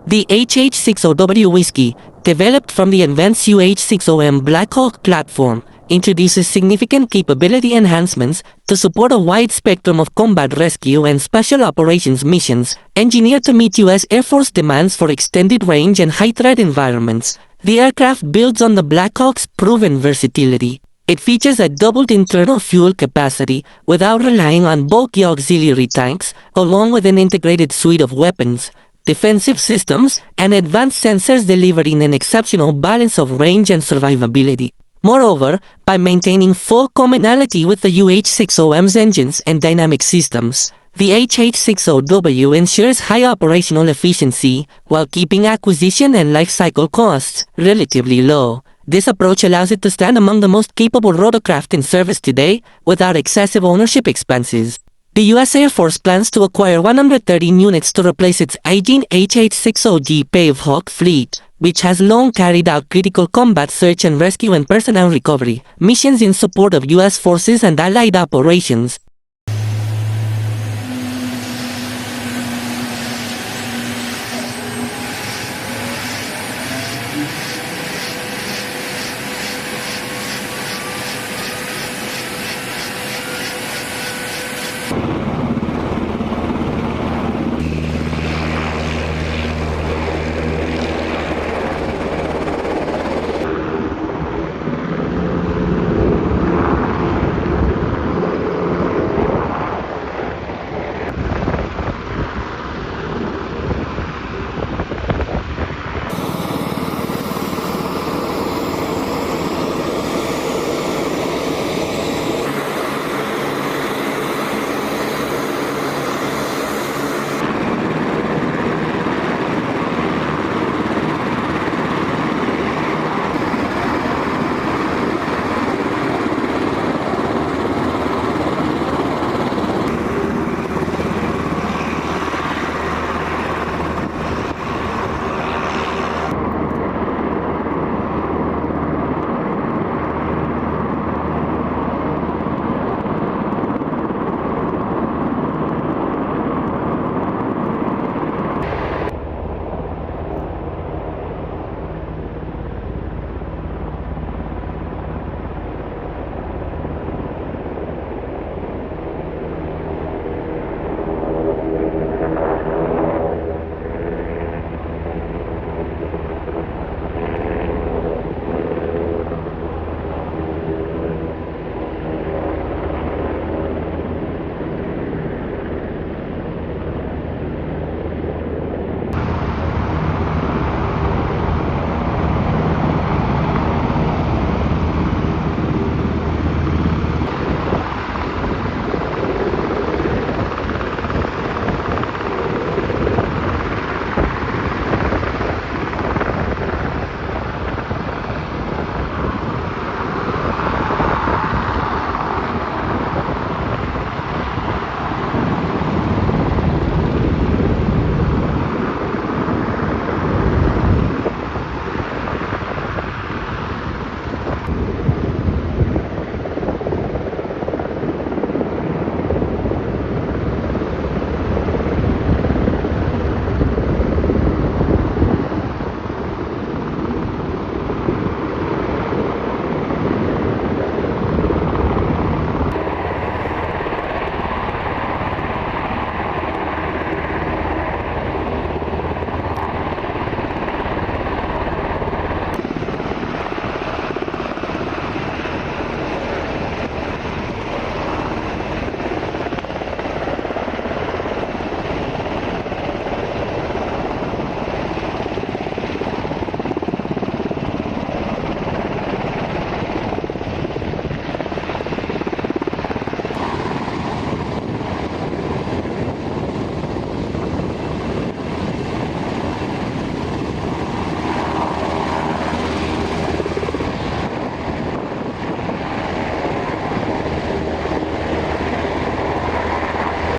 The HH-60W whiskey, developed from the advanced UH-60M Black Hawk platform, introduces significant capability enhancements to support a wide spectrum of combat rescue and special operations missions, engineered to meet U.S. Air Force demands for extended range and high-threat environments. The aircraft builds on the Black Hawk's proven versatility. It features a doubled internal fuel capacity without relying on bulky auxiliary tanks, along with an integrated suite of weapons, defensive systems, and advanced sensors delivering an exceptional balance of range and survivability. Moreover, by maintaining full commonality with the UH-60M's engines and dynamic systems, the HH-60W ensures high operational efficiency while keeping acquisition and lifecycle costs relatively low. This approach allows it to stand among the most capable rotorcraft in service today without excessive ownership expenses. The U.S. Air Force plans to acquire 113 units to replace its aging HH-60G Pave Hawk fleet, which has long carried out critical combat search and rescue and personnel recovery missions in support of U.S. forces and allied operations.